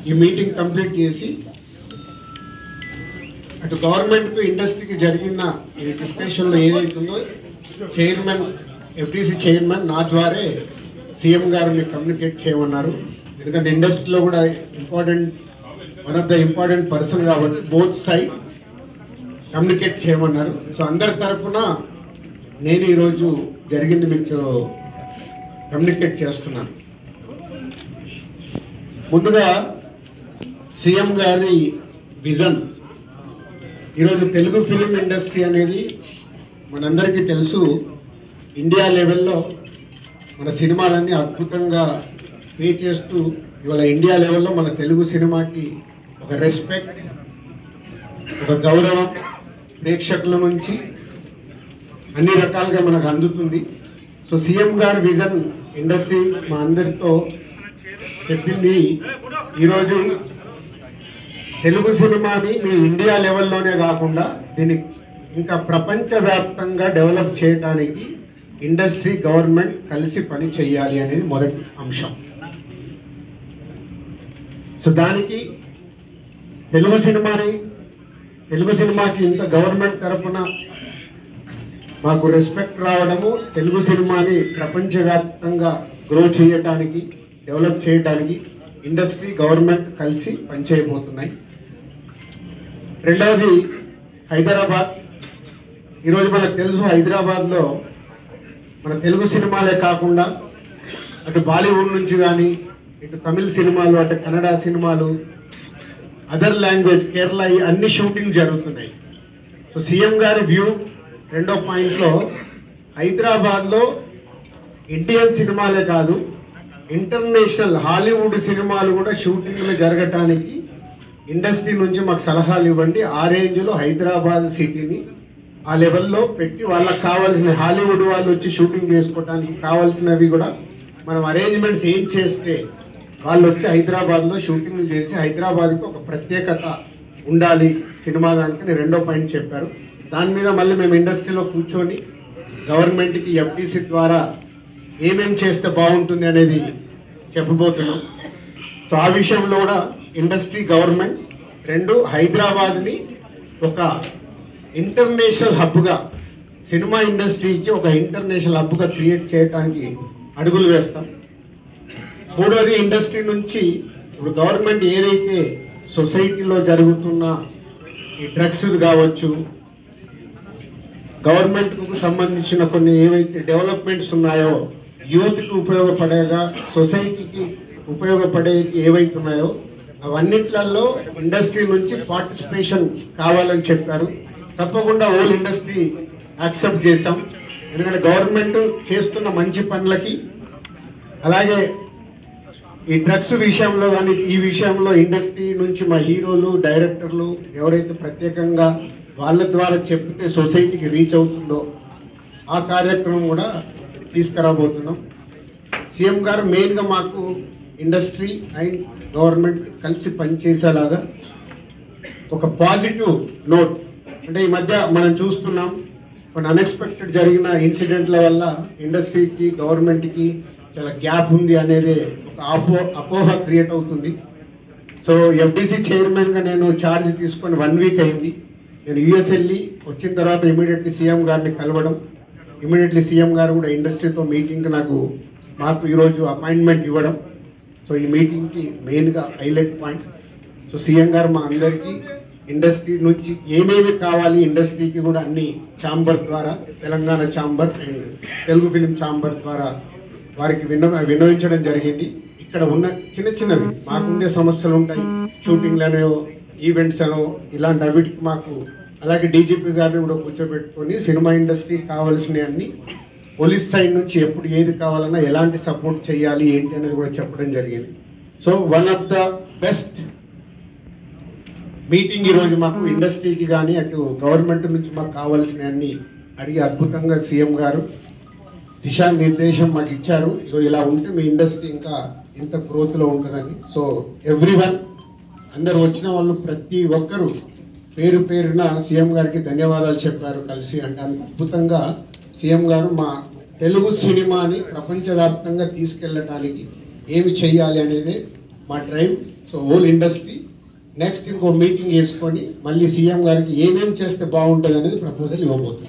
ఈ meeting complete చేసి అటు గవర్నమెంట్కు ఇండస్ట్రీకి జరిగిన ఈ డిస్కషన్లో ఏదైతుందో చైర్మన్ ఎఫ్డీసీ చైర్మన్ నా ద్వారే సీఎం గారిని కమ్యూనికేట్ చేయమన్నారు. ఎందుకంటే ఇండస్ట్రీలో కూడా one of the important person కాబట్టి బోత్ సైడ్ కమ్యూనికేట్ చేయమన్నారు. సో అందరి తరఫున నేను ఈరోజు జరిగింది మీకు కమ్యూనికేట్ చేస్తున్నాను. ముందుగా సీఎం గారి విజన్. ఈరోజు తెలుగు ఫిలిం ఇండస్ట్రీ అనేది మనందరికీ తెలుసు, ఇండియా లెవెల్లో మన సినిమాలన్నీ అద్భుతంగా పే చేస్తూ ఇవాళ ఇండియా లెవెల్లో మన తెలుగు సినిమాకి ఒక రెస్పెక్ట్, ఒక గౌరవం ప్రేక్షకుల నుంచి అన్ని రకాలుగా మనకు అందుతుంది. సో సీఎం గారి విజన్ ఇండస్ట్రీ మా అందరితో చెప్పింది, ఈరోజు తెలుగు సినిమాని మీ ఇండియా లెవెల్లోనే కాకుండా దీన్ని ఇంకా ప్రపంచవ్యాప్తంగా డెవలప్ చేయడానికి ఇండస్ట్రీ గవర్నమెంట్ కలిసి పని చేయాలి అనేది మొదటి అంశం. సో దానికి తెలుగు సినిమాకి ఇంత గవర్నమెంట్ తరఫున మాకు రెస్పెక్ట్ రావడము, తెలుగు సినిమాని ప్రపంచవ్యాప్తంగా గ్రో చేయటానికి, డెవలప్ చేయడానికి ఇండస్ట్రీ గవర్నమెంట్ కలిసి పనిచేయబోతున్నాయి. రెండవది హైదరాబాద్. ఈరోజు మనకు తెలుసు, హైదరాబాద్లో మన తెలుగు సినిమాలే కాకుండా అటు బాలీవుడ్ నుంచి కానీ, ఇటు తమిళ సినిమాలు, అటు కన్నడ సినిమాలు, అదర్ లాంగ్వేజ్, కేరళ, అన్ని షూటింగ్ జరుగుతున్నాయి. సో సీఎం గారి వ్యూ రెండో పాయింట్లో, హైదరాబాద్లో ఇండియన్ సినిమాలే కాదు, ఇంటర్నేషనల్ హాలీవుడ్ సినిమాలు కూడా షూటింగ్లు జరగటానికి ఇండస్ట్రీ నుంచి మాకు సలహాలు ఇవ్వండి. ఆ రేంజ్లో హైదరాబాద్ సిటీని ఆ లెవెల్లో పెట్టి వాళ్ళకి కావాల్సిన హాలీవుడ్ వాళ్ళు వచ్చి షూటింగ్ చేసుకోవడానికి కావాల్సినవి కూడా మనం అరేంజ్మెంట్స్ ఏం చేస్తే వాళ్ళు వచ్చి హైదరాబాద్లో షూటింగ్లు చేసి హైదరాబాద్కి ఒక ప్రత్యేకత ఉండాలి సినిమా దానికి రెండో పాయింట్ చెప్పారు. దాని మీద మళ్ళీ మేము ఇండస్ట్రీలో కూర్చొని గవర్నమెంట్కి ఎఫ్డీసీ ద్వారా ఏమేమి చేస్తే బాగుంటుంది అనేది చెప్పబోతున్నాం. సో ఆ విషయంలో కూడా ఇండస్ట్రీ గవర్నమెంట్ రెండు హైదరాబాద్ని ఒక ఇంటర్నేషనల్ హబ్గా, సినిమా ఇండస్ట్రీకి ఒక ఇంటర్నేషనల్ హబ్గా క్రియేట్ చేయడానికి అడుగులు వేస్తాం. మూడోది, ఇండస్ట్రీ నుంచి ఇప్పుడు గవర్నమెంట్ ఏదైతే సొసైటీలో జరుగుతున్న ఈ డ్రగ్స్ కావచ్చు, గవర్నమెంట్కు సంబంధించిన కొన్ని ఏవైతే డెవలప్మెంట్స్ ఉన్నాయో, యూత్కి ఉపయోగపడేగా, సొసైటీకి ఉపయోగపడే ఏవైతే ఉన్నాయో అవన్నిట్లలో ఇండస్ట్రీ నుంచి పార్టిసిపేషన్ కావాలని చెప్పారు. తప్పకుండా హోల్ ఇండస్ట్రీ యాక్సెప్ట్ చేశాం. ఎందుకంటే గవర్నమెంట్ చేస్తున్న మంచి పనులకి, అలాగే ఈ డ్రగ్స్ విషయంలో కానీ ఈ విషయంలో ఇండస్ట్రీ నుంచి మా హీరోలు, డైరెక్టర్లు ఎవరైతే ప్రత్యేకంగా వాళ్ళ ద్వారా చెప్తే సొసైటీకి రీచ్ అవుతుందో ఆ కార్యక్రమం కూడా తీసుకురాబోతున్నాం. సీఎం గారు మెయిన్గా మాకు ఇండస్ట్రీ అండ్ గవర్నమెంట్ కలిసి పనిచేసేలాగా ఒక పాజిటివ్ నోట్, అంటే ఈ మధ్య మనం చూస్తున్నాం కొన్ని అన్ఎక్స్పెక్టెడ్ జరిగిన ఇన్సిడెంట్ల వల్ల ఇండస్ట్రీకి గవర్నమెంట్కి చాలా గ్యాప్ ఉంది అనేది ఒక అపోహ క్రియేట్ అవుతుంది. సో ఎఫ్డీసీ చైర్మన్గా నేను ఛార్జ్ తీసుకొని 1 వీక్ అయింది. నేను యూఎస్ వెళ్ళి వచ్చిన తర్వాత ఇమీడియట్లీ సీఎం గారిని కలవడం, ఇమీడియట్లీ సీఎం గారు కూడా ఇండస్ట్రీతో మీటింగ్ మాకు ఈరోజు అపాయింట్మెంట్ ఇవ్వడం. సో ఈ మీటింగ్కి మెయిన్గా హైలైట్ పాయింట్. సో సీఎం గారు మా అందరికీ ఇండస్ట్రీ నుంచి ఏమేమి కావాలి, ఇండస్ట్రీకి కూడా అన్ని ఛాంబర్ ద్వారా, Telangana chamber and Telugu film chamber ద్వారా వారికి విన్నవించడం జరిగింది. ఇక్కడ ఉన్న చిన్న చిన్నవి మాకుండే సమస్యలు ఉంటాయి, షూటింగ్లనో ఈవెంట్స్ అనో ఇలాంటి అవిటికి మాకు, అలాగే డీజీపీ గారిని కూడా కూర్చోబెట్టుకొని సినిమా ఇండస్ట్రీకి కావాల్సినవి అన్ని, పోలీస్ సైడ్ నుంచి ఎప్పుడు ఏది కావాలన్నా ఎలాంటి సపోర్ట్ చేయాలి ఏంటి అనేది కూడా చెప్పడం జరిగింది. So one of the best meeting ఈరోజు మాకు ఇండస్ట్రీకి కానీ అటు గవర్నమెంట్ నుంచి మాకు కావాల్సినవన్నీ అడిగి అద్భుతంగా సీఎం గారు దిశానిర్దేశం మాకు ఇచ్చారు. ఇలా ఉంటే మీ ఇండస్ట్రీ ఇంకా ఇంత గ్రోత్లో ఉంటుందని. సో ఎవ్రీవన్, అందరు వచ్చిన వాళ్ళు ప్రతి ఒక్కరూ పేరు పేరున సీఎం గారికి ధన్యవాదాలు చెప్పారు కలిసి. అంటే అంత అద్భుతంగా సీఎం గారు మా తెలుగు సినిమాని ప్రపంచవ్యాప్తంగా తీసుకెళ్ళడానికి ఏమి చేయాలి అనేది మా drive. So whole industry next ఇంకో మీటింగ్ వేసుకొని మళ్ళీ సీఎం గారికి ఏమేమి చేస్తే బాగుంటుంది అనేది ప్రపోజల్ ఇవ్వబోతుంది.